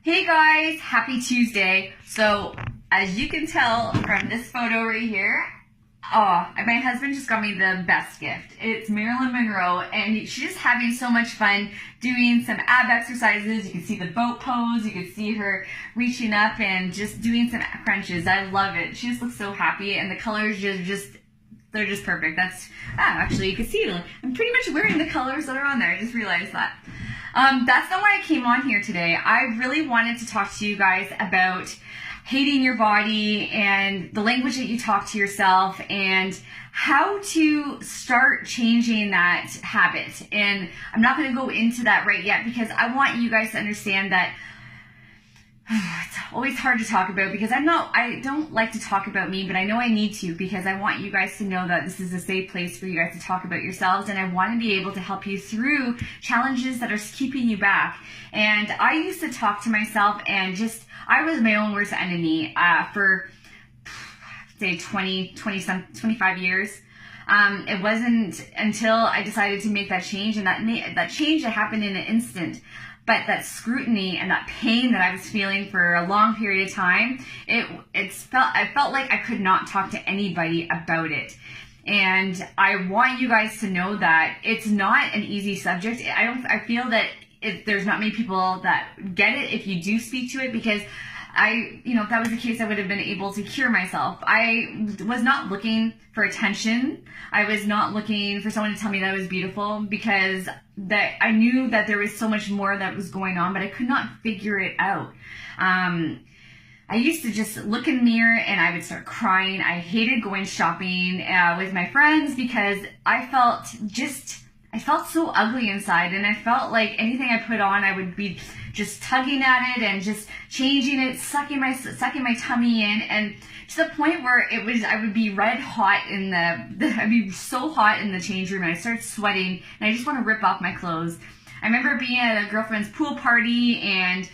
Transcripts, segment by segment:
Hey guys, happy Tuesday. So as you can tell from this photo right here, my husband just got me the best gift. It's Marilyn Monroe, and she's just having so much fun doing some ab exercises. You can see the boat pose, you can see her reaching up and just doing some crunches. I love it. She just looks so happy, and the colors they're just perfect. Actually you can see I'm pretty much wearing the colors that are on there. I just realized that. That's not why I came on here today. I really wanted to talk to you guys about hating your body and the language that you talk to yourself and how to start changing that habit. And I'm not going to go into that right yet because I want you guys to understand that it's always hard to talk about because I don't like to talk about me, but I know I need to because I want you guys to know that this is a safe place for you guys to talk about yourselves, and I want to be able to help you through challenges that are keeping you back. And I used to talk to myself and I was my own worst enemy for say 25 years. It wasn't until I decided to make that change, and that change that happened in an instant. But that scrutiny and that pain that I was feeling for a long period of time, I felt like I could not talk to anybody about it. And I want you guys to know that it's not an easy subject. I feel that there's not many people that get it if you do speak to it, because if that was the case, I would have been able to cure myself. I was not looking for attention. I was not looking for someone to tell me that I was beautiful, because I knew that there was so much more that was going on, but I could not figure it out. I used to just look in the mirror and I would start crying. I hated going shopping with my friends because I felt so ugly inside, and I felt like anything I put on, I would be just tugging at it and just changing it, sucking my tummy in, and to the point where I would be red hot I'd be so hot in the change room, and I start sweating, and I just want to rip off my clothes. I remember being at a girlfriend's pool party, and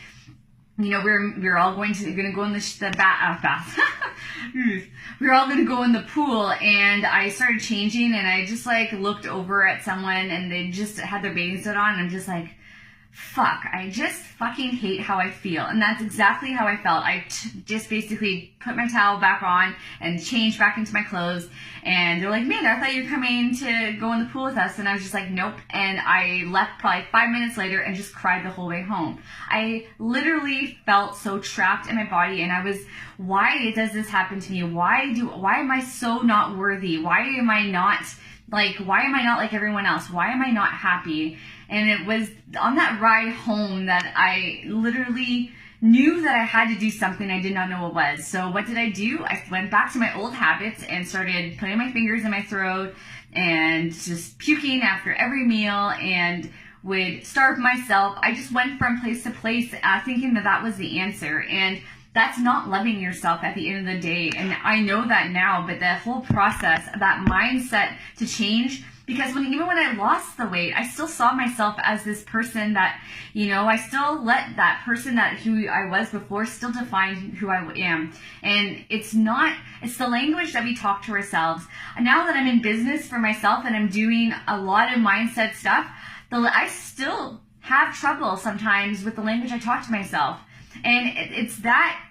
we were all going to go in the bath. We were all going to go in the pool, and I started changing, and I just looked over at someone, and they just had their bathing suit on, and I'm just like, fuck, I just fucking hate how I feel. And that's exactly how I felt. I just basically put my towel back on and changed back into my clothes, and they're like, man, I thought you were coming to go in the pool with us. And I was just like, nope. And I left probably 5 minutes later and just cried the whole way home. I literally felt so trapped in my body, and why does this happen to me? Why am I so not worthy? Why am I not like everyone else? Why am I not happy? And it was on that ride home that I literally knew that I had to do something I did not know what was. So what did I do? I went back to my old habits and started putting my fingers in my throat and just puking after every meal, and would starve myself. I just went from place to place thinking that was the answer. And that's not loving yourself at the end of the day. And I know that now, but the whole process, that mindset to change, because even when I lost the weight, I still saw myself as this person that, I still let that person who I was before still define who I am. And it's the language that we talk to ourselves. And now that I'm in business for myself and I'm doing a lot of mindset stuff, I still have trouble sometimes with the language I talk to myself. And it's that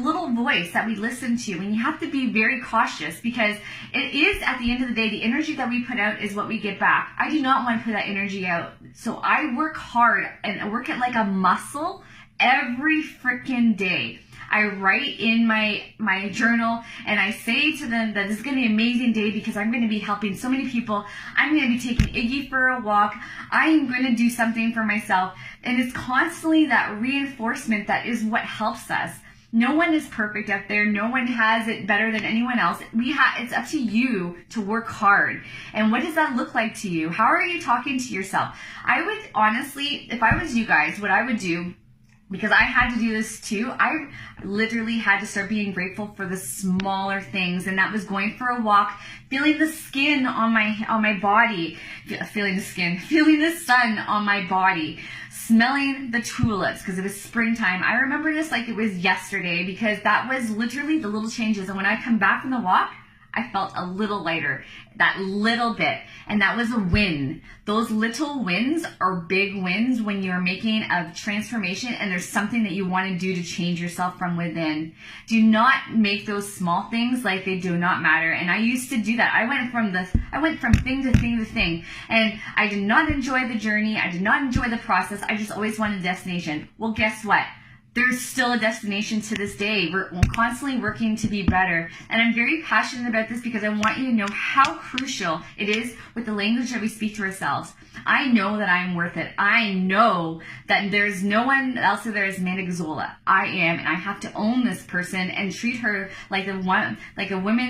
little voice that we listen to, and you have to be very cautious, because it is, at the end of the day, the energy that we put out is what we get back. I do not want to put that energy out. So I work hard, and I work it like a muscle every freaking day. I write in my journal, and I say to them that this is going to be an amazing day because I'm going to be helping so many people. I'm going to be taking Iggy for a walk. I'm going to do something for myself. And it's constantly that reinforcement that is what helps us. No one is perfect out there. No one has it better than anyone else. It's up to you to work hard. And what does that look like to you? How are you talking to yourself? I would honestly, if I was you guys, what I would do, because I had to do this too, I literally had to start being grateful for the smaller things, and that was going for a walk, feeling the skin on my body, feeling the sun on my body, smelling the tulips because it was springtime. I remember this like it was yesterday, because that was literally the little changes. And when I come back from the walk, I felt a little lighter, that little bit, and that was a win. Those little wins are big wins when you're making a transformation and there's something that you want to do to change yourself from within. Do not make those small things like they do not matter. And I used to do that. I went from thing to thing to thing, and I did not enjoy the journey. I did not enjoy the process. I just always wanted a destination. Well, guess what? There's still a destination to this day. We're constantly working to be better. And I'm very passionate about this because I want you to know how crucial it is with the language that we speak to ourselves. I know that I'm worth it. I know that there's no one else there is Amanda Gazzola. I am, and I have to own this person and treat her like a woman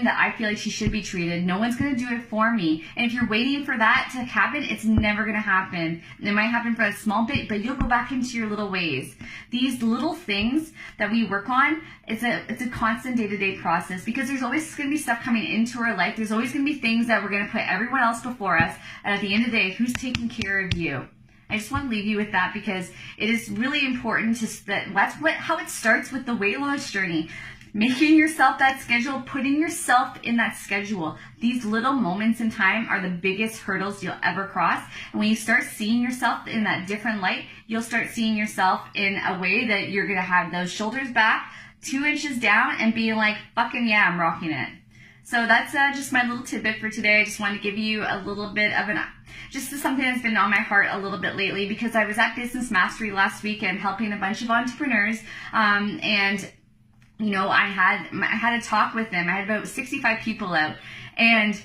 that I feel like she should be treated. No one's going to do it for me. And if you're waiting for that to happen, it's never going to happen. It might happen for a small bit, but you'll go back into your little ways. These little things that we work on, it's a constant day-to-day process, because there's always going to be stuff coming into our life. There's always going to be things that we're going to put everyone else before us, and at the end of the day, who's taking care of you? I just want to leave you with that, because it is really important how it starts with the weight loss journey. Making yourself that schedule, putting yourself in that schedule. These little moments in time are the biggest hurdles you'll ever cross. And when you start seeing yourself in that different light, you'll start seeing yourself in a way that you're going to have those shoulders back, 2 inches down, and being like, fucking yeah, I'm rocking it. So that's just my little tidbit for today. I just wanted to give you a little bit of just something that's been on my heart a little bit lately, because I was at Business Mastery last weekend helping a bunch of entrepreneurs, and you know, I had a talk with them. I had about 65 people out, and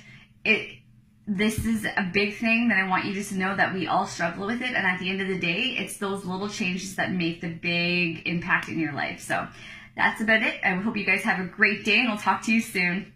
this is a big thing that I want you just to know, that we all struggle with it, and at the end of the day, it's those little changes that make the big impact in your life. So that's about it. I hope you guys have a great day, and I'll talk to you soon.